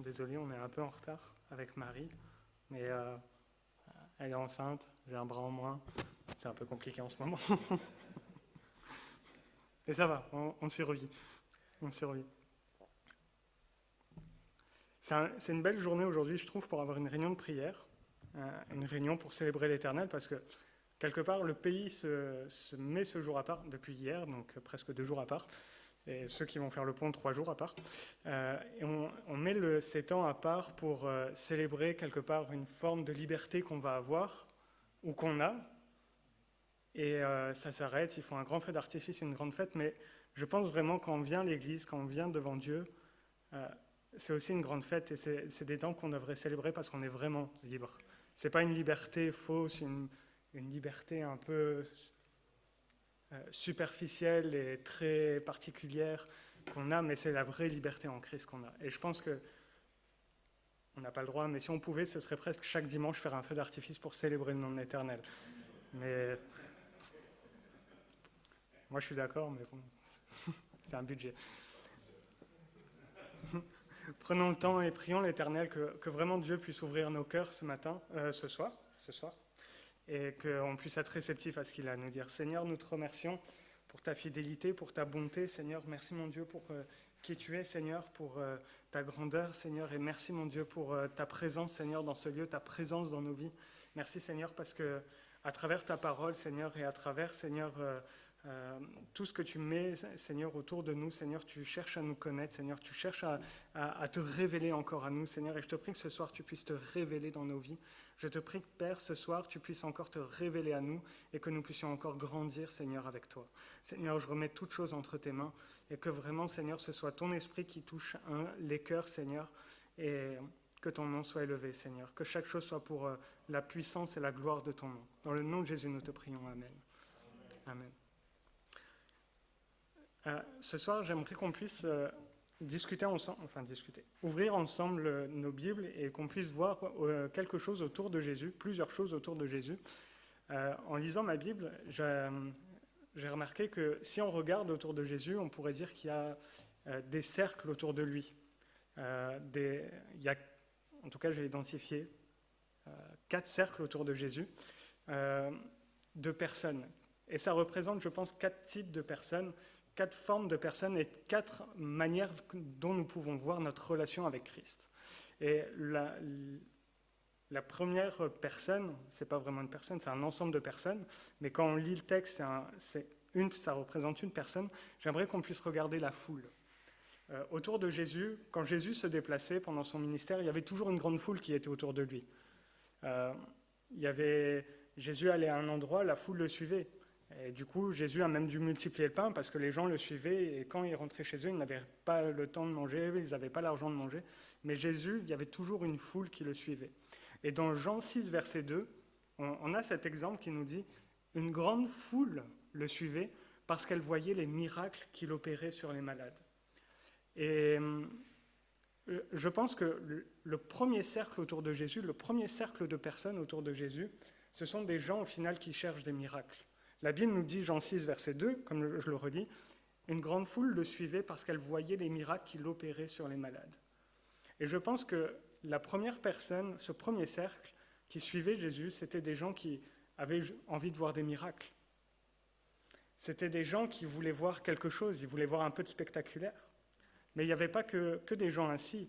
Désolé, on est un peu en retard avec Marie, mais elle est enceinte, j'ai un bras en moins, c'est un peu compliqué en ce moment. Et ça va, on survit, on survit. C'est une belle journée aujourd'hui, je trouve, pour avoir une réunion de prière, une réunion pour célébrer l'Éternel, parce que quelque part, le pays se met ce jour à part, depuis hier, donc presque 2 jours à part, et ceux qui vont faire le pont 3 jours à part. Et on met ces temps à part pour célébrer quelque part une forme de liberté qu'on va avoir, ou qu'on a, et ça s'arrête, ils font un grand feu d'artifice, une grande fête, mais je pense vraiment quand on vient à l'église, quand on vient devant Dieu, euh, c'est aussi une grande fête, et c'est des temps qu'on devrait célébrer parce qu'on est vraiment libre. C'est pas une liberté fausse, une liberté un peu superficielle et très particulière qu'on a, mais c'est la vraie liberté en Christ qu'on a. Et je pense que on n'a pas le droit, mais si on pouvait, ce serait presque chaque dimanche faire un feu d'artifice pour célébrer le nom de l'Éternel. Mais moi, je suis d'accord, mais bon, c'est un budget. Prenons le temps et prions l'Éternel que vraiment Dieu puisse ouvrir nos cœurs ce soir, et qu'on puisse être réceptif à ce qu'il a à nous dire. Seigneur, nous te remercions pour ta fidélité, pour ta bonté, Seigneur. Merci, mon Dieu, pour qui tu es, Seigneur, pour ta grandeur, Seigneur. Et merci, mon Dieu, pour ta présence, Seigneur, dans ce lieu, ta présence dans nos vies. Merci, Seigneur, parce que à travers ta parole, Seigneur, et à travers, Seigneur, tout ce que tu mets, Seigneur, autour de nous, Seigneur, tu cherches à nous connaître, Seigneur, tu cherches à te révéler encore à nous, Seigneur, et je te prie que ce soir, tu puisses te révéler dans nos vies. Je te prie que, Père, ce soir, tu puisses encore te révéler à nous et que nous puissions encore grandir, Seigneur, avec toi. Seigneur, je remets toutes choses entre tes mains et que vraiment, Seigneur, ce soit ton esprit qui touche les cœurs, Seigneur, et que ton nom soit élevé, Seigneur. Que chaque chose soit pour la puissance et la gloire de ton nom. Dans le nom de Jésus, nous te prions. Amen. Amen. Ce soir, j'aimerais qu'on puisse ouvrir ensemble nos Bibles et qu'on puisse voir quelque chose autour de Jésus, plusieurs choses autour de Jésus. En lisant ma Bible, j'ai remarqué que si on regarde autour de Jésus, on pourrait dire qu'il y a des cercles autour de lui. En tout cas, j'ai identifié 4 cercles autour de Jésus, de personnes. Et ça représente, je pense, 4 types de personnes, 4 formes de personnes et 4 manières dont nous pouvons voir notre relation avec Christ. Et la première personne, c'est pas vraiment une personne, c'est un ensemble de personnes, mais quand on lit le texte, ça représente une personne. J'aimerais qu'on puisse regarder la foule. Autour de Jésus, quand Jésus se déplaçait pendant son ministère, il y avait toujours une grande foule qui était autour de lui. Jésus allait à un endroit, la foule le suivait. Et du coup, Jésus a même dû multiplier le pain parce que les gens le suivaient et quand ils rentraient chez eux, ils n'avaient pas le temps de manger, ils n'avaient pas l'argent de manger. Mais Jésus, il y avait toujours une foule qui le suivait. Et dans Jean 6, verset 2, on a cet exemple qui nous dit « Une grande foule le suivait parce qu'elle voyait les miracles qu'il opérait sur les malades. » Et je pense que le premier cercle autour de Jésus, le premier cercle de personnes autour de Jésus, ce sont des gens au final qui cherchent des miracles. La Bible nous dit, Jean 6, verset 2, comme je le redis, « Une grande foule le suivait parce qu'elle voyait les miracles qu'il opérait sur les malades. » Et je pense que la première personne, ce premier cercle qui suivait Jésus, c'était des gens qui avaient envie de voir des miracles. C'était des gens qui voulaient voir quelque chose, ils voulaient voir un peu de spectaculaire. Mais il n'y avait pas que des gens ainsi.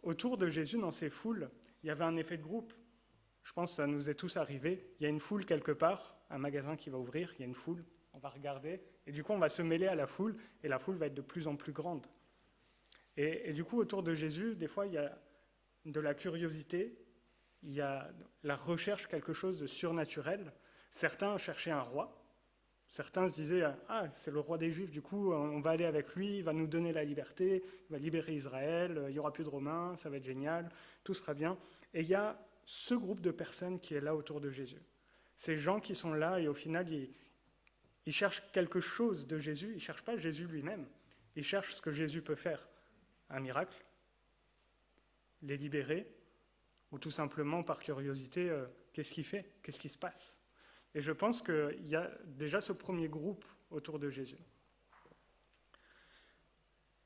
Autour de Jésus, dans ces foules, il y avait un effet de groupe. Je pense que ça nous est tous arrivé. Il y a une foule quelque part, un magasin qui va ouvrir, il y a une foule, on va regarder, et du coup on va se mêler à la foule, et la foule va être de plus en plus grande. Et du coup, autour de Jésus, des fois, il y a de la curiosité, il y a la recherche quelque chose de surnaturel. Certains cherchaient un roi, certains se disaient « Ah, c'est le roi des Juifs, du coup, on va aller avec lui, il va nous donner la liberté, il va libérer Israël, il n'y aura plus de Romains, ça va être génial, tout sera bien. » Et il y a ce groupe de personnes qui est là autour de Jésus. Ces gens qui sont là et au final, ils cherchent quelque chose de Jésus, ils ne cherchent pas Jésus lui-même, ils cherchent ce que Jésus peut faire. Un miracle, les libérer, ou tout simplement par curiosité, qu'est-ce qu'il fait, qu'est-ce qui se passe. Et je pense qu'il y a déjà ce premier groupe autour de Jésus.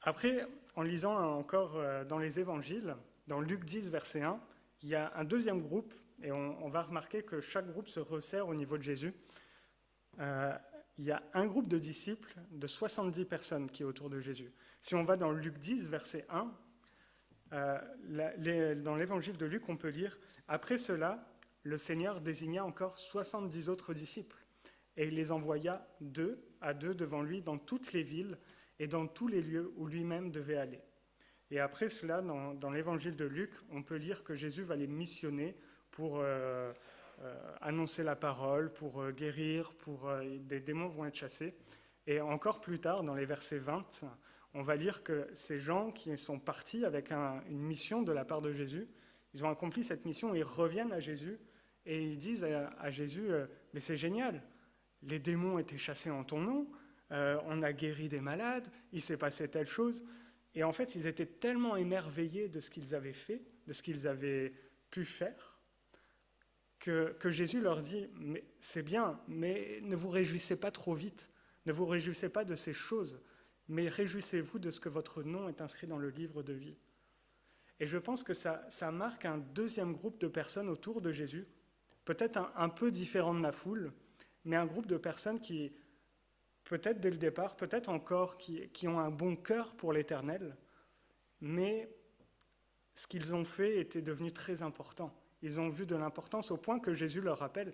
Après, en lisant encore dans les évangiles, dans Luc 10, verset 1, il y a un deuxième groupe, et on va remarquer que chaque groupe se resserre au niveau de Jésus. Il y a un groupe de disciples de 70 personnes qui est autour de Jésus. Si on va dans Luc 10, verset 1, dans l'évangile de Luc, on peut lire « Après cela, le Seigneur désigna encore 70 autres disciples, et il les envoya 2 à 2 devant lui dans toutes les villes et dans tous les lieux où lui-même devait aller. » Et après cela, dans l'évangile de Luc, on peut lire que Jésus va les missionner pour annoncer la parole, pour guérir, des démons vont être chassés. Et encore plus tard, dans les versets 20, on va lire que ces gens qui sont partis avec une mission de la part de Jésus, ils ont accompli cette mission, ils reviennent à Jésus et ils disent à Jésus « Mais c'est génial, les démons étaient chassés en ton nom, on a guéri des malades, il s'est passé telle chose. » Et en fait, ils étaient tellement émerveillés de ce qu'ils avaient fait, de ce qu'ils avaient pu faire, que Jésus leur dit « Mais c'est bien, mais ne vous réjouissez pas trop vite, ne vous réjouissez pas de ces choses, mais réjouissez-vous de ce que votre nom est inscrit dans le livre de vie. » Et je pense que ça marque un deuxième groupe de personnes autour de Jésus, peut-être un peu différent de la foule, mais un groupe de personnes qui, peut-être dès le départ, peut-être encore qui ont un bon cœur pour l'Éternel, mais ce qu'ils ont fait était devenu très important. Ils ont vu de l'importance au point que Jésus leur rappelle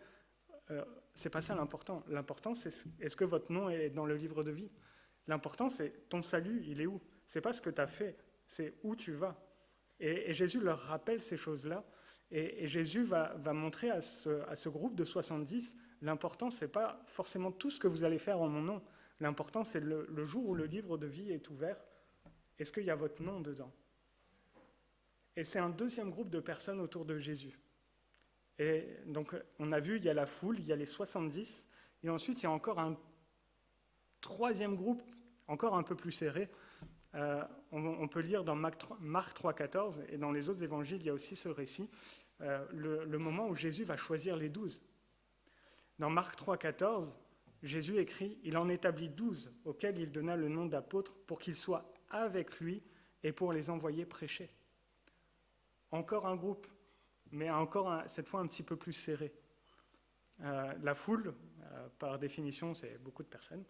c'est pas ça l'important. L'important, c'est est-ce que votre nom est dans le livre de vie. L'important, c'est ton salut, il est où. C'est pas ce que tu as fait, c'est où tu vas. Et Jésus leur rappelle ces choses-là. Et Jésus va montrer à ce groupe de 70, l'important, c'est pas forcément tout ce que vous allez faire en mon nom. L'important, c'est le jour où le livre de vie est ouvert, est-ce qu'il y a votre nom dedans? Et c'est un deuxième groupe de personnes autour de Jésus. Et donc, on a vu, il y a la foule, il y a les 70, et ensuite, il y a encore un troisième groupe, encore un peu plus serré. On peut lire dans Marc 3,14, et dans les autres évangiles, il y a aussi ce récit, le moment où Jésus va choisir les 12. Dans Marc 3,14, Jésus écrit « Il en établit 12, auxquels il donna le nom d'apôtres, pour qu'ils soient avec lui et pour les envoyer prêcher. » Encore un groupe, mais encore cette fois un petit peu plus serré. La foule, par définition, c'est beaucoup de personnes.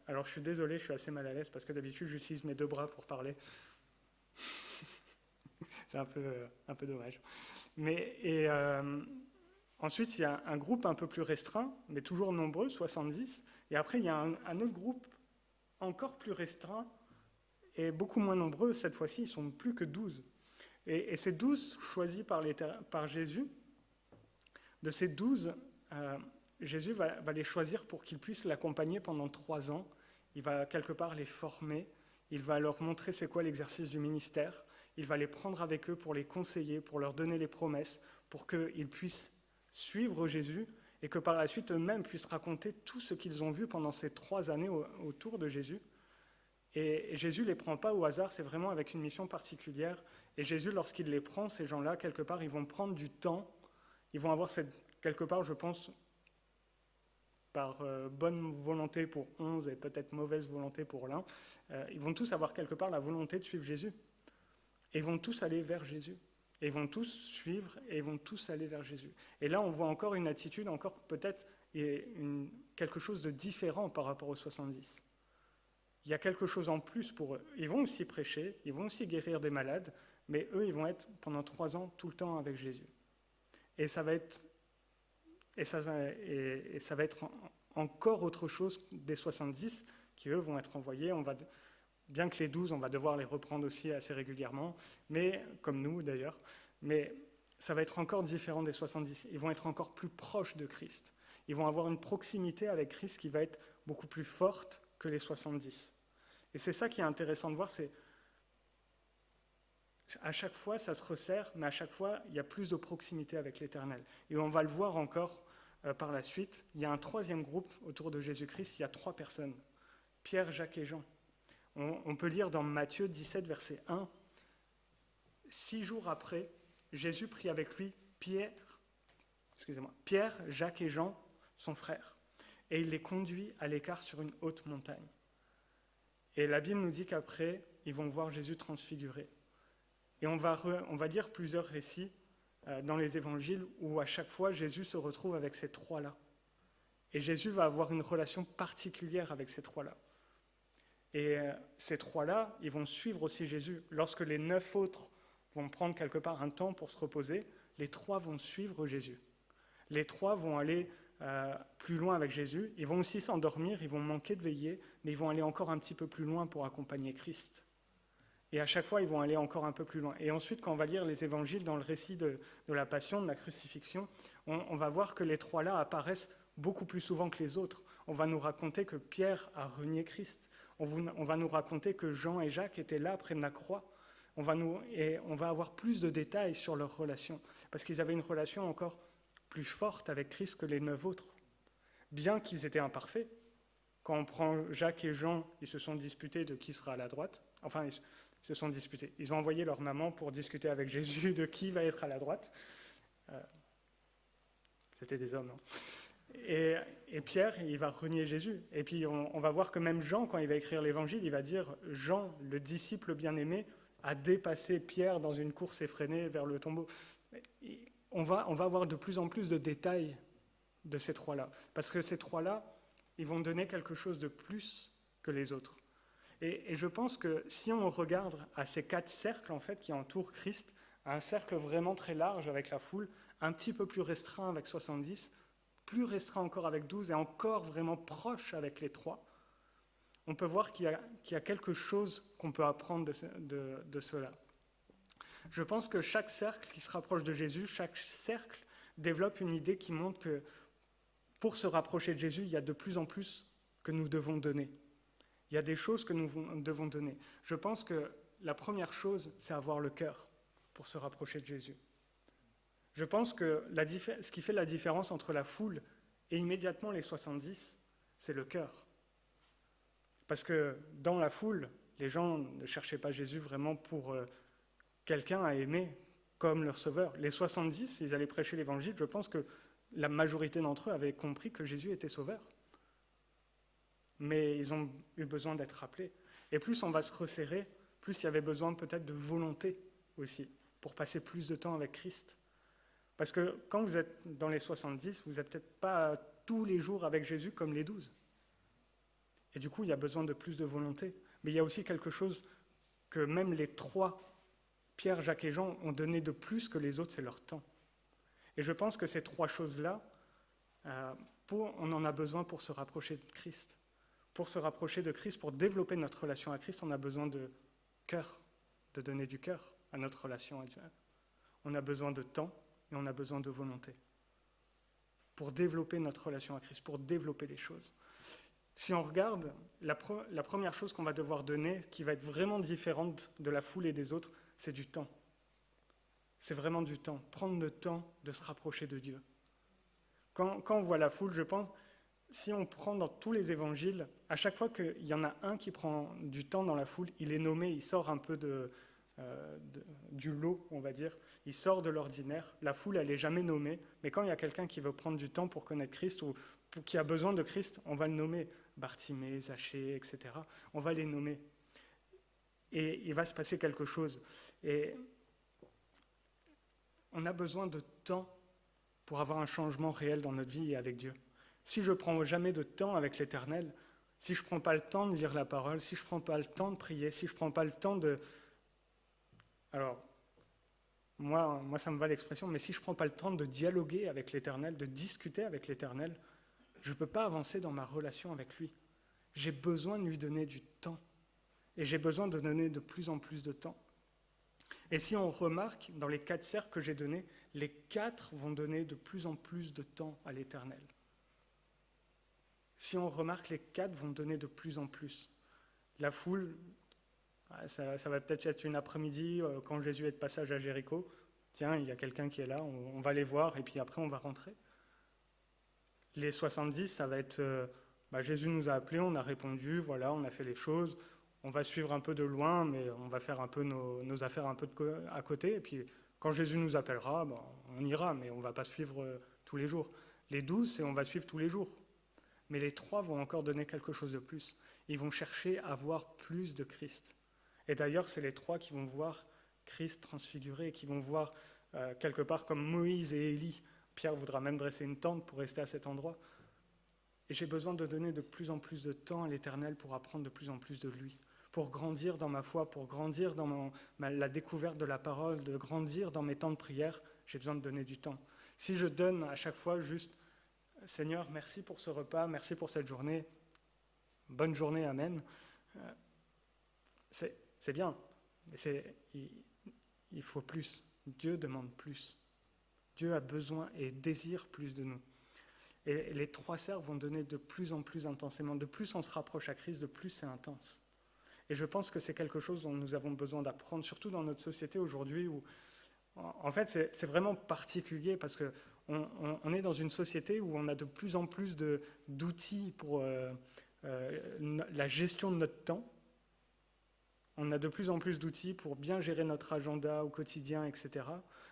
Alors je suis désolé, je suis assez mal à l'aise parce que d'habitude j'utilise mes deux bras pour parler. C'est un peu dommage. Ensuite, il y a un groupe un peu plus restreint, mais toujours nombreux, 70. Et après, il y a un autre groupe encore plus restreint et beaucoup moins nombreux. Cette fois-ci, ils sont plus que 12. Et ces 12 choisis par Jésus, de ces 12, Jésus va les choisir pour qu'ils puissent l'accompagner pendant 3 ans. Il va quelque part les former, il va leur montrer c'est quoi l'exercice du ministère, il va les prendre avec eux pour les conseiller, pour leur donner les promesses, pour qu'ils puissent suivre Jésus et que par la suite eux-mêmes puissent raconter tout ce qu'ils ont vu pendant ces 3 années autour de Jésus. Et Jésus ne les prend pas au hasard, c'est vraiment avec une mission particulière. Et Jésus, lorsqu'il les prend, ces gens-là, quelque part, ils vont prendre du temps, ils vont avoir quelque part, je pense, par bonne volonté pour 11 et peut-être mauvaise volonté pour l'un, ils vont tous avoir quelque part la volonté de suivre Jésus. Et ils vont tous aller vers Jésus. Et ils vont tous suivre et ils vont tous aller vers Jésus. Et là, on voit encore une attitude, encore peut-être quelque chose de différent par rapport aux 70. Il y a quelque chose en plus pour eux. Ils vont aussi prêcher, ils vont aussi guérir des malades, mais eux, ils vont être pendant 3 ans tout le temps avec Jésus. Et ça va être encore autre chose des 70 qui, eux, vont être envoyés. Bien que les 12, on va devoir les reprendre aussi assez régulièrement, mais comme nous d'ailleurs, mais ça va être encore différent des 70. Ils vont être encore plus proches de Christ. Ils vont avoir une proximité avec Christ qui va être beaucoup plus forte que les 70. Et c'est ça qui est intéressant de voir, c'est à chaque fois, ça se resserre, mais à chaque fois, il y a plus de proximité avec l'Éternel. Et on va le voir encore par la suite. Il y a un troisième groupe autour de Jésus-Christ, il y a 3 personnes, Pierre, Jacques et Jean. On peut lire dans Matthieu 17, verset 1, « 6 jours après, Jésus prit avec lui Pierre, Jacques et Jean, son frère, et il les conduit à l'écart sur une haute montagne. Et la Bible nous dit qu'après, ils vont voir Jésus transfiguré. Et on va lire plusieurs récits dans les évangiles où à chaque fois Jésus se retrouve avec ces trois-là. Et Jésus va avoir une relation particulière avec ces trois-là. Et ces trois-là, ils vont suivre aussi Jésus. Lorsque les 9 autres vont prendre quelque part un temps pour se reposer, les 3 vont suivre Jésus. Les 3 vont aller plus loin avec Jésus. Ils vont aussi s'endormir, ils vont manquer de veiller, mais ils vont aller encore un petit peu plus loin pour accompagner Christ. Et à chaque fois, ils vont aller encore un peu plus loin. Et ensuite, quand on va lire les évangiles dans le récit de la passion, de la crucifixion, on va voir que les 3-là apparaissent beaucoup plus souvent que les autres. On va nous raconter que Pierre a renié Christ. On va nous raconter que Jean et Jacques étaient là près de la croix. On va avoir plus de détails sur leur relation, parce qu'ils avaient une relation encore plus forte avec Christ que les 9 autres. Bien qu'ils étaient imparfaits, quand on prend Jacques et Jean, ils se sont disputés de qui sera à la droite. Enfin, ils se sont disputés. Ils ont envoyé leur maman pour discuter avec Jésus de qui va être à la droite. C'était des hommes, hein. Et Pierre, il va renier Jésus. Et puis on va voir que même Jean, quand il va écrire l'évangile, il va dire « Jean, le disciple bien-aimé, a dépassé Pierre dans une course effrénée vers le tombeau ». On va avoir de plus en plus de détails de ces trois-là. Parce que ces trois-là, ils vont donner quelque chose de plus que les autres. Et je pense que si on regarde à ces 4 cercles en fait, qui entourent Christ, un cercle vraiment très large avec la foule, un petit peu plus restreint avec 70, plus restreint encore avec 12 et encore vraiment proche avec les 3, on peut voir qu'il y a quelque chose qu'on peut apprendre de cela. Je pense que chaque cercle qui se rapproche de Jésus, chaque cercle développe une idée qui montre que pour se rapprocher de Jésus, il y a de plus en plus que nous devons donner. Il y a des choses que nous devons donner. Je pense que la première chose, c'est avoir le cœur pour se rapprocher de Jésus. Je pense que ce qui fait la différence entre la foule et immédiatement les 70, c'est le cœur. Parce que dans la foule, les gens ne cherchaient pas Jésus vraiment pour quelqu'un à aimer comme leur sauveur. Les 70, ils allaient prêcher l'évangile, je pense que la majorité d'entre eux avaient compris que Jésus était sauveur. Mais ils ont eu besoin d'être rappelés. Et plus on va se resserrer, plus il y avait besoin peut-être de volonté aussi, pour passer plus de temps avec Christ. Parce que quand vous êtes dans les 70, vous n'êtes peut-être pas tous les jours avec Jésus comme les 12. Et du coup, il y a besoin de plus de volonté. Mais il y a aussi quelque chose que même les 3, Pierre, Jacques et Jean, ont donné de plus que les autres, c'est leur temps. Et je pense que ces 3 choses-là, on en a besoin pour se rapprocher de Christ. Pour se rapprocher de Christ, pour développer notre relation à Christ, on a besoin de cœur, de donner du cœur à notre relation à Dieu. On a besoin de temps et on a besoin de volonté pour développer notre relation à Christ, pour développer les choses. Si on regarde, la première chose qu'on va devoir donner, qui va être vraiment différente de la foule et des autres, c'est du temps. C'est vraiment du temps. Prendre le temps de se rapprocher de Dieu. Quand on voit la foule, je pense, si on prend dans tous les évangiles, à chaque fois qu'il y en a un qui prend du temps dans la foule, il est nommé, il sort un peu du lot, on va dire. Il sort de l'ordinaire. La foule, elle n'est jamais nommée. Mais quand il y a quelqu'un qui veut prendre du temps pour connaître Christ ou qui a besoin de Christ, on va le nommer. Bartimée, Zachée, etc. On va les nommer. Et il va se passer quelque chose. Et on a besoin de temps pour avoir un changement réel dans notre vie et avec Dieu. Si je ne prends jamais de temps avec l'Éternel, si je ne prends pas le temps de lire la parole, si je ne prends pas le temps de prier, si je ne prends pas le temps de... Alors, moi ça me va l'expression, mais si je ne prends pas le temps de dialoguer avec l'Éternel, de discuter avec l'Éternel, je ne peux pas avancer dans ma relation avec lui. J'ai besoin de lui donner du temps. Et j'ai besoin de donner de plus en plus de temps. Et si on remarque, dans les 4 cercles que j'ai donnés, les 4 vont donner de plus en plus de temps à l'Éternel. Si on remarque, les 4 vont donner de plus en plus. La foule, ça va peut-être être une après-midi, quand Jésus est de passage à Jéricho. Tiens, il y a quelqu'un qui est là, on va les voir, et puis après on va rentrer. Les 70, ça va être, Jésus nous a appelés, on a répondu, voilà, on a fait les choses, on va suivre un peu de loin, mais on va faire un peu nos affaires un peu à côté, et puis quand Jésus nous appellera, on ira, mais on ne va pas suivre tous les jours. Les 12, c'est on va suivre tous les jours. Mais les trois vont encore donner quelque chose de plus. Ils vont chercher à voir plus de Christ. Et d'ailleurs, c'est les trois qui vont voir Christ transfiguré, qui vont voir quelque part comme Moïse et Élie. Pierre voudra même dresser une tente pour rester à cet endroit. Et j'ai besoin de donner de plus en plus de temps à l'Éternel pour apprendre de plus en plus de lui, pour grandir dans ma foi, pour grandir dans la découverte de la parole, de grandir dans mes temps de prière. J'ai besoin de donner du temps. Si je donne à chaque fois juste « Seigneur, merci pour ce repas, merci pour cette journée, bonne journée, amen », c'est bien, mais il faut plus. Dieu demande plus. Dieu a besoin et désire plus de nous. Et les trois cercles vont donner de plus en plus intensément. De plus on se rapproche à Christ, de plus c'est intense. Et je pense que c'est quelque chose dont nous avons besoin d'apprendre, surtout dans notre société aujourd'hui, où en fait c'est vraiment particulier parce qu'on est dans une société où on a de plus en plus d'outils pour la gestion de notre temps. On a de plus en plus d'outils pour bien gérer notre agenda au quotidien, etc.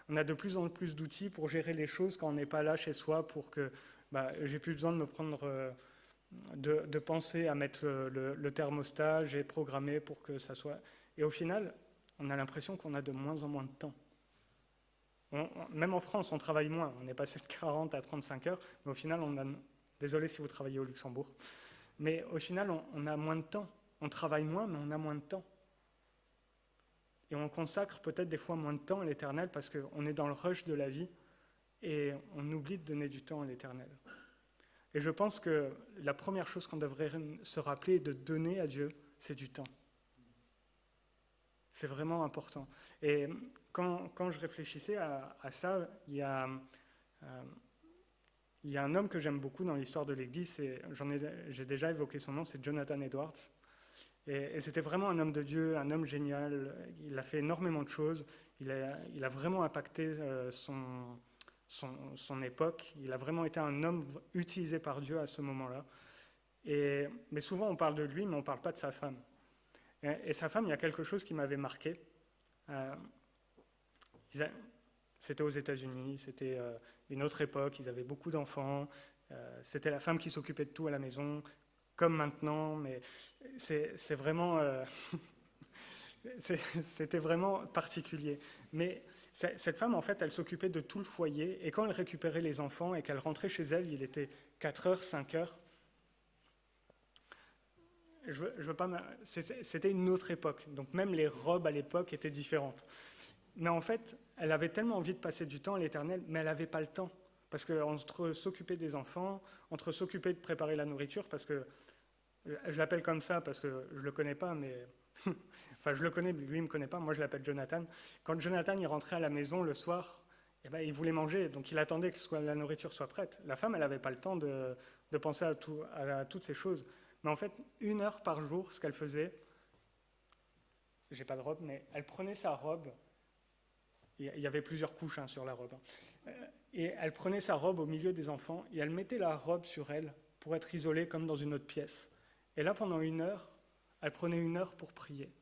On a de plus en plus d'outils pour gérer les choses quand on n'est pas là chez soi, pour que j'ai plus besoin de me prendre, de penser à mettre le thermostat, j'ai programmé pour que ça soit... Et au final, on a l'impression qu'on a de moins en moins de temps. Même en France, on travaille moins. On est passé de 40 à 35 heures, mais au final, désolé si vous travaillez au Luxembourg, mais au final, on a moins de temps. On travaille moins, mais on a moins de temps. Et on consacre peut-être des fois moins de temps à l'Éternel parce qu'on est dans le rush de la vie et on oublie de donner du temps à l'Éternel. Et je pense que la première chose qu'on devrait se rappeler de donner à Dieu, c'est du temps. C'est vraiment important. Et quand je réfléchissais à ça, il y a un homme que j'aime beaucoup dans l'histoire de l'Église, j'ai déjà évoqué son nom, c'est Jonathan Edwards. Et c'était vraiment un homme de Dieu, un homme génial. Il a fait énormément de choses. Il a vraiment impacté son époque. Il a vraiment été un homme utilisé par Dieu à ce moment-là. Mais souvent, on parle de lui, mais on ne parle pas de sa femme. Et sa femme, il y a quelque chose qui m'avait marqué. C'était aux États-Unis, c'était une autre époque, ils avaient beaucoup d'enfants. C'était la femme qui s'occupait de tout à la maison, comme maintenant, mais c'est vraiment... c'était vraiment particulier. Mais cette femme, en fait, elle s'occupait de tout le foyer, et quand elle récupérait les enfants et qu'elle rentrait chez elle, il était 4 heures, 5 heures. Je veux pas... C'était une autre époque, donc même les robes à l'époque étaient différentes. Mais en fait, elle avait tellement envie de passer du temps à l'Éternel, mais elle n'avait pas le temps. Parce qu'entre s'occuper des enfants, entre s'occuper de préparer la nourriture, parce que je l'appelle comme ça parce que je ne le connais pas, mais... enfin, je le connais, mais lui, il ne me connaît pas. Moi, je l'appelle Jonathan. Quand Jonathan il rentrait à la maison le soir, il voulait manger, donc il attendait que la nourriture soit prête. La femme, elle n'avait pas le temps de penser à toutes ces choses. Mais en fait, 1 heure par jour, ce qu'elle faisait, j'ai pas de robe, mais elle prenait sa robe, il y avait plusieurs couches sur la robe, et elle prenait sa robe au milieu des enfants, et elle mettait la robe sur elle pour être isolée comme dans une autre pièce. Et là, pendant 1 heure, elle prenait 1 heure pour prier.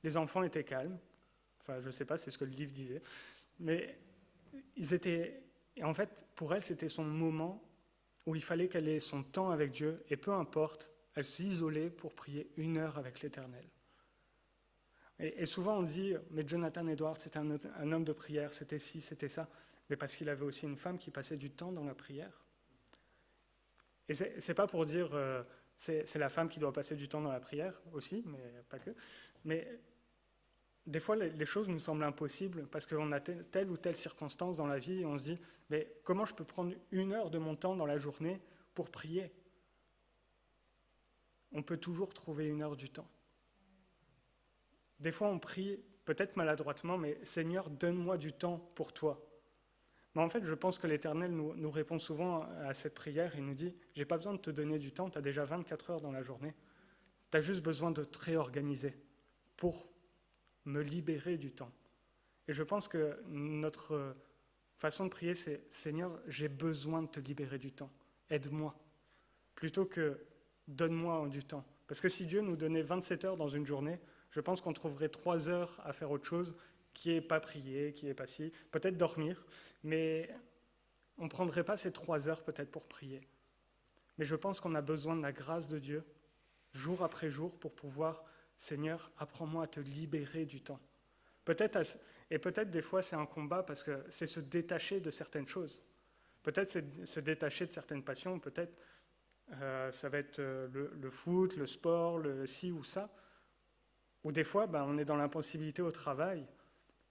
Les enfants étaient calmes, enfin, je ne sais pas, c'est ce que le livre disait, mais ils étaient... Et en fait, pour elle, c'était son moment où il fallait qu'elle ait son temps avec Dieu, et peu importe, elle s'isolait pour prier 1 heure avec l'Éternel. Et souvent on dit, mais Jonathan Edwards, c'était un homme de prière, c'était ci, c'était ça, mais parce qu'il avait aussi une femme qui passait du temps dans la prière. Et c'est pas pour dire, c'est la femme qui doit passer du temps dans la prière aussi, mais pas que. Mais des fois, les choses nous semblent impossibles parce qu'on a telle ou telle circonstance dans la vie et on se dit, mais comment je peux prendre 1 heure de mon temps dans la journée pour prier ? On peut toujours trouver 1 heure du temps. Des fois, on prie, peut-être maladroitement, mais Seigneur, donne-moi du temps pour toi. Mais en fait, je pense que l'Éternel nous répond souvent à cette prière. Il nous dit, j'ai pas besoin de te donner du temps, tu as déjà 24 heures dans la journée. Tu as juste besoin de te réorganiser pour me libérer du temps. Et je pense que notre façon de prier, c'est Seigneur, j'ai besoin de te libérer du temps. Aide-moi. Plutôt que donne-moi du temps. Parce que si Dieu nous donnait 27 heures dans une journée, je pense qu'on trouverait 3 heures à faire autre chose qui n'est pas prier, qui n'est pas si, peut-être dormir, mais on ne prendrait pas ces 3 heures peut-être pour prier. Mais je pense qu'on a besoin de la grâce de Dieu, jour après jour, pour pouvoir, Seigneur, apprends-moi à te libérer du temps. Et peut-être des fois c'est un combat parce que c'est se détacher de certaines choses. Peut-être c'est se détacher de certaines passions, peut-être ça va être le foot, le sport, le ci ou ça. Ou des fois, on est dans l'impossibilité au travail,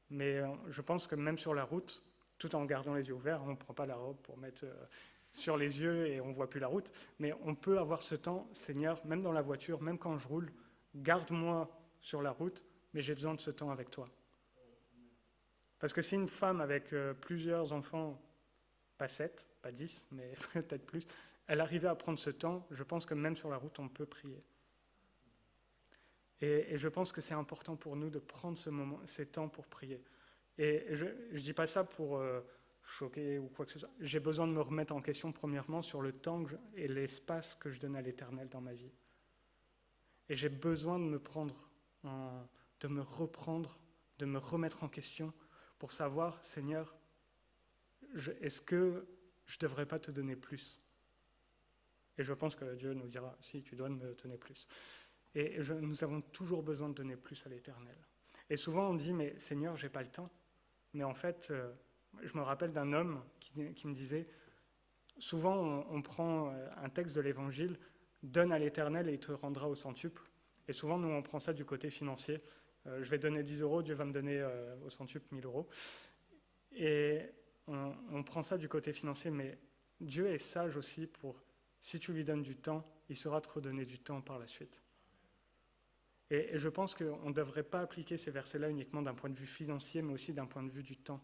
mais je pense que même sur la route, tout en gardant les yeux ouverts, on ne prend pas la robe pour mettre sur les yeux et on ne voit plus la route, mais on peut avoir ce temps, Seigneur, même dans la voiture, même quand je roule, garde-moi sur la route, mais j'ai besoin de ce temps avec toi. Parce que si une femme avec plusieurs enfants, pas 7, pas 10, mais peut-être plus, elle arrivait à prendre ce temps, je pense que même sur la route, on peut prier. Et je pense que c'est important pour nous de prendre ces temps pour prier. Et je ne dis pas ça pour choquer ou quoi que ce soit. J'ai besoin de me remettre en question, premièrement, sur le temps et l'espace que je donne à l'Éternel dans ma vie. Et j'ai besoin de me reprendre, de me remettre en question pour savoir, Seigneur, est-ce que je ne devrais pas te donner plus? Et je pense que Dieu nous dira, si, tu dois me donner plus. Et nous avons toujours besoin de donner plus à l'Éternel. Et souvent on dit, mais Seigneur, j'ai pas le temps. Mais en fait, je me rappelle d'un homme qui me disait, souvent on prend un texte de l'Évangile, donne à l'Éternel et il te rendra au centuple. Et souvent nous on prend ça du côté financier. Je vais donner 10 euros, Dieu va me donner au centuple 1000 euros. Et on prend ça du côté financier, mais Dieu est sage aussi pour, si tu lui donnes du temps, il saura te redonner du temps par la suite. Et je pense qu'on ne devrait pas appliquer ces versets-là uniquement d'un point de vue financier, mais aussi d'un point de vue du temps.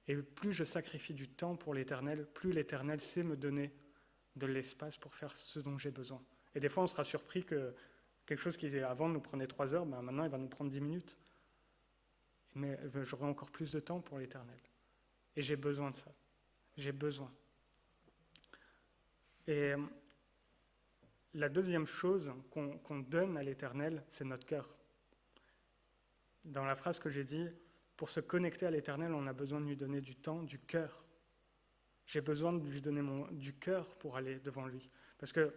Et plus je sacrifie du temps pour l'Éternel, plus l'Éternel sait me donner de l'espace pour faire ce dont j'ai besoin. Et des fois, on sera surpris que quelque chose qui avant nous prenait 3 heures, maintenant il va nous prendre 10 minutes. Mais j'aurai encore plus de temps pour l'Éternel. Et j'ai besoin de ça. J'ai besoin. Et la deuxième chose qu'on donne à l'Éternel, c'est notre cœur. Dans la phrase que j'ai dit, pour se connecter à l'Éternel, on a besoin de lui donner du temps, du cœur. J'ai besoin de lui donner du cœur pour aller devant lui. Parce que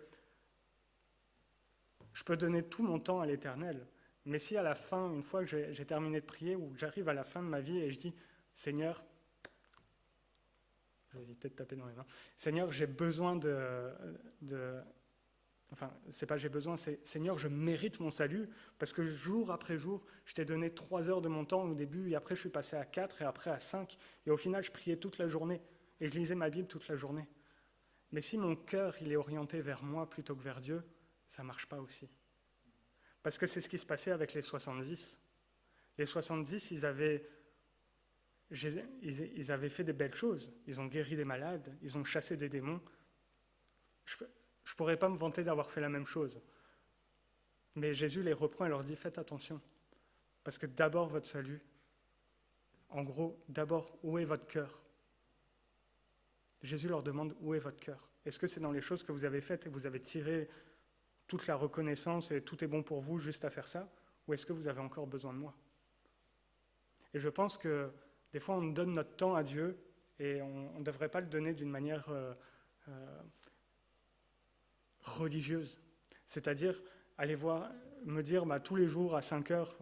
je peux donner tout mon temps à l'Éternel, mais si à la fin, une fois que j'ai terminé de prier, ou que j'arrive à la fin de ma vie et je dis, Seigneur, je vais éviter de taper dans les mains, Seigneur, j'ai besoin c'est pas j'ai besoin, c'est Seigneur, je mérite mon salut, parce que jour après jour, je t'ai donné 3 heures de mon temps au début, et après je suis passé à 4, et après à 5, et au final je priais toute la journée, et je lisais ma Bible toute la journée. Mais si mon cœur, il est orienté vers moi plutôt que vers Dieu, ça marche pas aussi. Parce que c'est ce qui se passait avec les 70. Les 70, ils avaient fait des belles choses, ils ont guéri des malades, ils ont chassé des démons. Je ne pourrais pas me vanter d'avoir fait la même chose. Mais Jésus les reprend et leur dit, faites attention. Parce que d'abord votre salut, en gros, d'abord, où est votre cœur? Jésus leur demande, où est votre cœur? Est-ce que c'est dans les choses que vous avez faites et vous avez tiré toute la reconnaissance et tout est bon pour vous juste à faire ça? Ou est-ce que vous avez encore besoin de moi? Et je pense que des fois, on donne notre temps à Dieu et on ne devrait pas le donner d'une manière religieuse. C'est-à-dire, aller me dire tous les jours à 5 heures,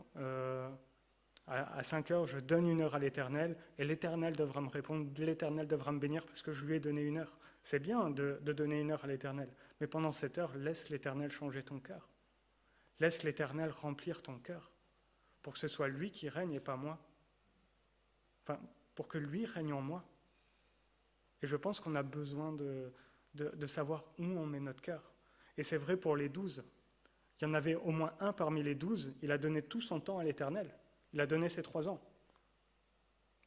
à 5 heures, je donne 1 heure à l'Éternel et l'Éternel devra me répondre, l'Éternel devra me bénir parce que je lui ai donné 1 heure. C'est bien de donner 1 heure à l'Éternel, mais pendant cette heure, laisse l'Éternel changer ton cœur. Laisse l'Éternel remplir ton cœur pour que ce soit lui qui règne et pas moi. Enfin, pour que lui règne en moi. Et je pense qu'on a besoin de savoir où on met notre cœur. Et c'est vrai pour les 12. Il y en avait au moins un parmi les 12, il a donné tout son temps à l'Éternel. Il a donné ses 3 ans.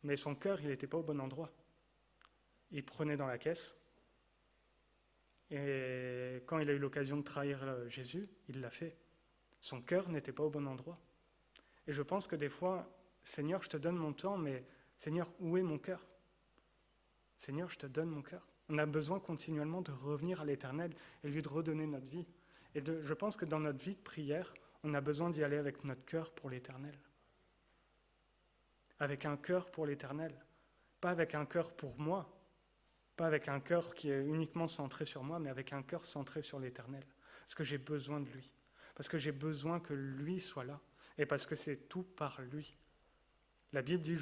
Mais son cœur, il n'était pas au bon endroit. Il prenait dans la caisse. Et quand il a eu l'occasion de trahir Jésus, il l'a fait. Son cœur n'était pas au bon endroit. Et je pense que des fois, Seigneur, je te donne mon temps, mais Seigneur, où est mon cœur? Seigneur, je te donne mon cœur. On a besoin continuellement de revenir à l'Éternel et lui de redonner notre vie. Et je pense que dans notre vie de prière, on a besoin d'y aller avec notre cœur pour l'Éternel. Avec un cœur pour l'Éternel. Pas avec un cœur pour moi, Pas avec un cœur qui est uniquement centré sur moi, mais avec un cœur centré sur l'Éternel. Parce que j'ai besoin de lui. Parce que j'ai besoin que lui soit là. Et parce que c'est tout par lui. La Bible dit,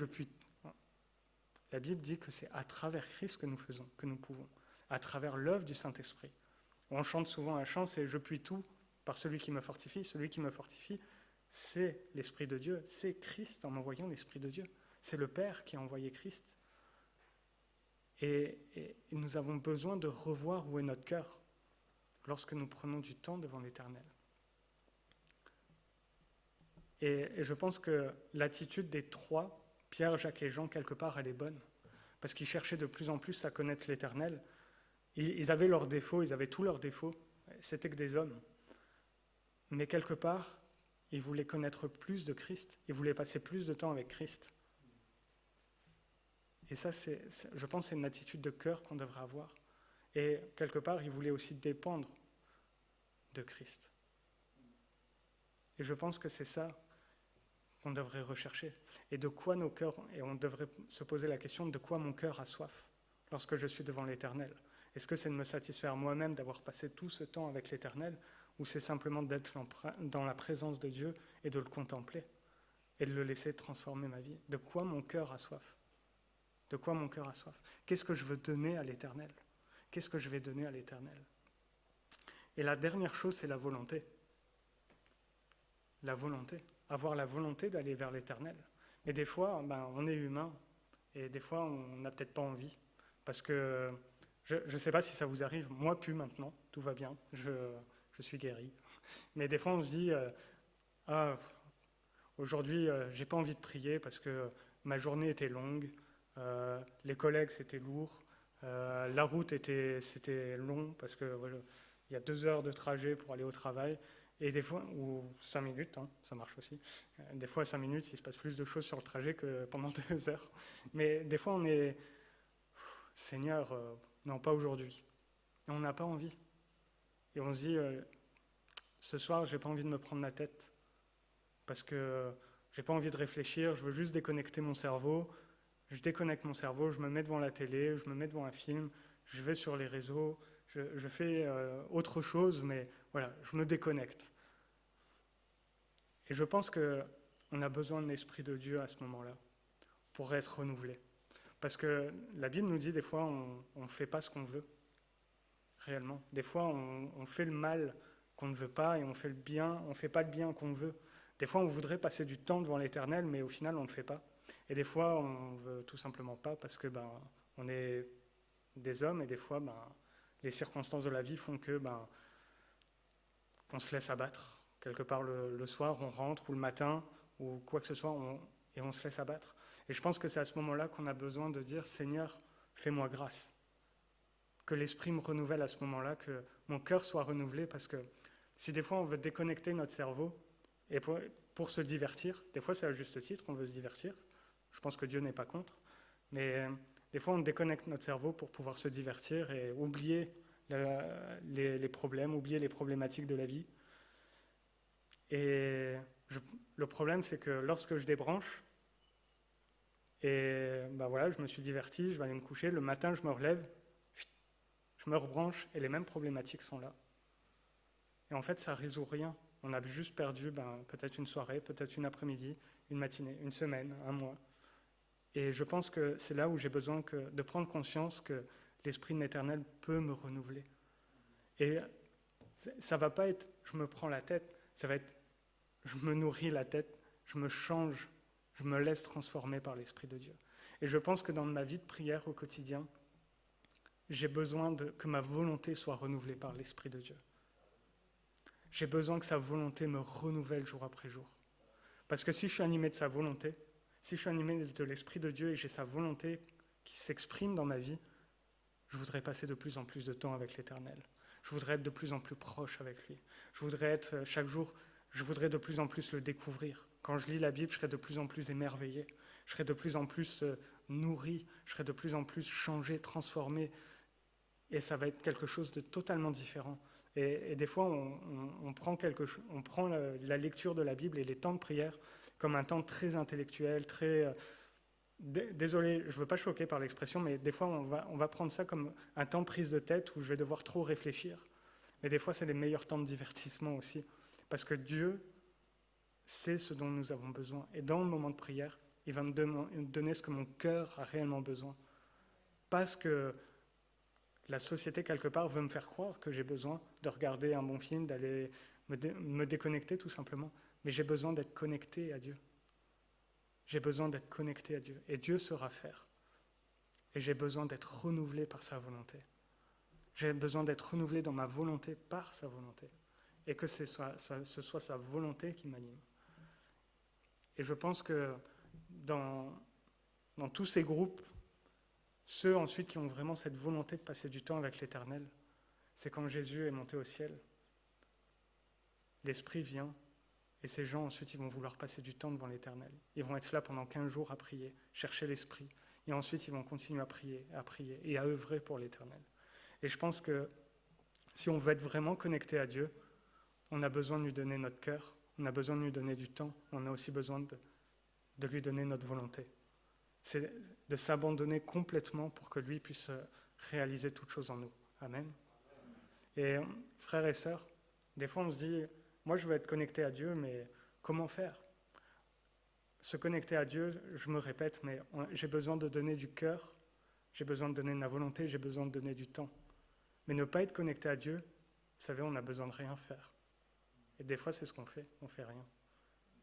La Bible dit que c'est à travers Christ que nous faisons, que nous pouvons. À travers l'œuvre du Saint-Esprit. On chante souvent un chant, c'est « Je puis tout par celui qui me fortifie ». Celui qui me fortifie, c'est l'Esprit de Dieu. C'est Christ en m'envoyant l'Esprit de Dieu. C'est le Père qui a envoyé Christ. Et nous avons besoin de revoir où est notre cœur lorsque nous prenons du temps devant l'Éternel. Et je pense que l'attitude des trois, Pierre, Jacques et Jean, quelque part, elle est bonne. Parce qu'ils cherchaient de plus en plus à connaître l'Éternel. Ils avaient leurs défauts, ils avaient tous leurs défauts. C'était que des hommes. Mais quelque part, ils voulaient connaître plus de Christ. Ils voulaient passer plus de temps avec Christ. Et ça, je pense, c'est une attitude de cœur qu'on devrait avoir. Et quelque part, ils voulaient aussi dépendre de Christ. Et je pense que c'est ça qu'on devrait rechercher. Et de quoi nos cœurs, et on devrait se poser la question de quoi mon cœur a soif lorsque je suis devant l'Éternel. Est-ce que c'est de me satisfaire moi-même d'avoir passé tout ce temps avec l'Éternel, ou c'est simplement d'être dans la présence de Dieu et de le contempler et de le laisser transformer ma vie? De quoi mon cœur a soif? De quoi mon cœur a soif? Qu'est-ce que je veux donner à l'Éternel? Qu'est-ce que je vais donner à l'Éternel? Et la dernière chose, c'est la volonté. La volonté. Avoir la volonté d'aller vers l'Éternel. Et des fois, on est humain, et des fois, on n'a peut-être pas envie. Parce que, je ne sais pas si ça vous arrive, moi plus maintenant, tout va bien, je suis guéri. Mais des fois, on se dit, aujourd'hui, j'ai pas envie de prier parce que ma journée était longue, les collègues, c'était lourd, la route, c'était long parce que voilà, il y a 2 heures de trajet pour aller au travail. Et des fois, ou 5 minutes, ça marche aussi. Des fois, 5 minutes, il se passe plus de choses sur le trajet que pendant 2 heures. Mais des fois, on est, Seigneur, non, pas aujourd'hui. Et on n'a pas envie. Et on se dit, ce soir, j'ai pas envie de me prendre la tête. Parce que j'ai pas envie de réfléchir, je veux juste déconnecter mon cerveau. Je déconnecte mon cerveau, je me mets devant la télé, je me mets devant un film, je vais sur les réseaux, je fais autre chose, mais voilà, je me déconnecte. Et je pense qu'on a besoin de l'Esprit de Dieu à ce moment-là, pour être renouvelé. Parce que la Bible nous dit des fois, on ne fait pas ce qu'on veut, réellement. Des fois, on fait le mal qu'on ne veut pas et on fait le bien, on fait pas le bien qu'on veut. Des fois, on voudrait passer du temps devant l'Éternel, mais au final, on ne le fait pas. Et des fois, on ne veut tout simplement pas parce que on est des hommes et des fois, les circonstances de la vie font que on se laisse abattre. Quelque part le soir, on rentre, ou le matin, ou quoi que ce soit, et on se laisse abattre. Et je pense que c'est à ce moment-là qu'on a besoin de dire « Seigneur, fais-moi grâce ». Que l'Esprit me renouvelle à ce moment-là, que mon cœur soit renouvelé, parce que si des fois on veut déconnecter notre cerveau et pour se divertir, des fois c'est à juste titre, on veut se divertir, je pense que Dieu n'est pas contre, mais des fois on déconnecte notre cerveau pour pouvoir se divertir et oublier les problèmes, oublier les problématiques de la vie. Et le problème, c'est que lorsque je débranche, et voilà, je me suis diverti, je vais aller me coucher, le matin je me relève, je me rebranche et les mêmes problématiques sont là. Et en fait, ça ne résout rien. On a juste perdu peut-être une soirée, peut-être une après-midi, une matinée, une semaine, un mois. Et je pense que c'est là où j'ai besoin de prendre conscience que l'Esprit de l'Éternel peut me renouveler. Et ça ne va pas être « je me prends la tête », ça va être « je me nourris la tête, je me change, je me laisse transformer par l'Esprit de Dieu ». Et je pense que dans ma vie de prière au quotidien, j'ai besoin que ma volonté soit renouvelée par l'Esprit de Dieu. J'ai besoin que sa volonté me renouvelle jour après jour. Parce que si je suis animé de sa volonté, si je suis animé de l'Esprit de Dieu et j'ai sa volonté qui s'exprime dans ma vie, je voudrais passer de plus en plus de temps avec l'Éternel. Je voudrais être de plus en plus proche avec lui. Je voudrais être chaque jour, je voudrais de plus en plus le découvrir. Quand je lis la Bible, je serai de plus en plus émerveillé. Je serai de plus en plus nourri. Je serai de plus en plus changé, transformé. Et ça va être quelque chose de totalement différent. Et des fois, on prend la lecture de la Bible et les temps de prière comme un temps très intellectuel, très désolé, je ne veux pas choquer par l'expression, mais des fois on va prendre ça comme un temps de prise de tête où je vais devoir trop réfléchir. Mais des fois c'est les meilleurs temps de divertissement aussi. Parce que Dieu sait ce dont nous avons besoin. Et dans le moment de prière, il va me donner ce que mon cœur a réellement besoin. Parce que la société, quelque part, veut me faire croire que j'ai besoin de regarder un bon film, d'aller me déconnecter tout simplement. Mais j'ai besoin d'être connecté à Dieu. J'ai besoin d'être connecté à Dieu. Et Dieu saura faire. Et j'ai besoin d'être renouvelé par sa volonté. J'ai besoin d'être renouvelé dans ma volonté par sa volonté. Et que ce soit sa volonté qui m'anime. Et je pense que dans tous ces groupes, ceux ensuite qui ont vraiment cette volonté de passer du temps avec l'Éternel, c'est quand Jésus est monté au ciel. L'Esprit vient, et ces gens ensuite ils vont vouloir passer du temps devant l'Éternel. Ils vont être là pendant 15 jours à prier, chercher l'Esprit, et ensuite ils vont continuer à prier et à œuvrer pour l'Éternel. Et je pense que si on veut être vraiment connecté à Dieu, on a besoin de lui donner notre cœur, on a besoin de lui donner du temps, on a aussi besoin de lui donner notre volonté. C'est de s'abandonner complètement pour que lui puisse réaliser toutes choses en nous. Amen. Et frères et sœurs, des fois on se dit, moi je veux être connecté à Dieu, mais comment faire? Se connecter à Dieu, je me répète, mais j'ai besoin de donner du cœur, j'ai besoin de donner de ma volonté, j'ai besoin de donner du temps. Mais ne pas être connecté à Dieu, vous savez, on n'a besoin de rien faire. Et des fois c'est ce qu'on fait, on ne fait rien.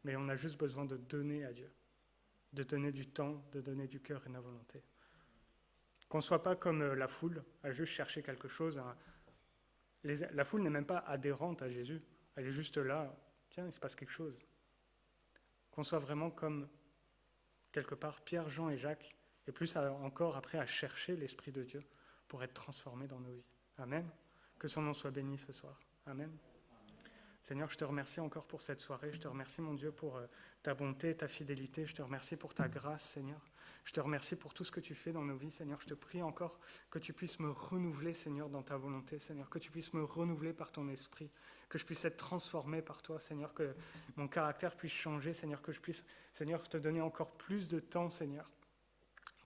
Mais on a juste besoin de donner à Dieu. De donner du temps, de donner du cœur et de la volonté. Qu'on ne soit pas comme la foule, à juste chercher quelque chose. La foule n'est même pas adhérente à Jésus. Elle est juste là, tiens, il se passe quelque chose. Qu'on soit vraiment comme, quelque part, Pierre, Jean et Jacques, et plus encore après à chercher l'Esprit de Dieu pour être transformé dans nos vies. Amen. Que son nom soit béni ce soir. Amen. Seigneur, je te remercie encore pour cette soirée. Je te remercie, mon Dieu, pour ta bonté, ta fidélité. Je te remercie pour ta grâce, Seigneur. Je te remercie pour tout ce que tu fais dans nos vies, Seigneur. Je te prie encore que tu puisses me renouveler, Seigneur, dans ta volonté, Seigneur. Que tu puisses me renouveler par ton esprit. Que je puisse être transformé par toi, Seigneur. Que mon caractère puisse changer, Seigneur. Que je puisse, Seigneur, te donner encore plus de temps, Seigneur.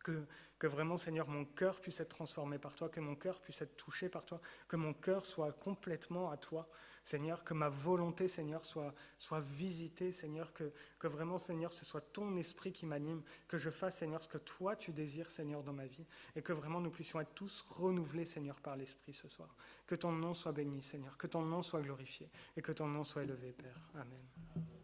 Que vraiment, Seigneur, mon cœur puisse être transformé par toi, que mon cœur puisse être touché par toi, que mon cœur soit complètement à toi, Seigneur, que ma volonté, Seigneur, soit visitée, Seigneur, que vraiment, Seigneur, ce soit ton esprit qui m'anime, que je fasse, Seigneur, ce que toi tu désires, Seigneur, dans ma vie, et que vraiment nous puissions être tous renouvelés, Seigneur, par l'Esprit ce soir. Que ton nom soit béni, Seigneur, que ton nom soit glorifié, et que ton nom soit élevé, Père. Amen.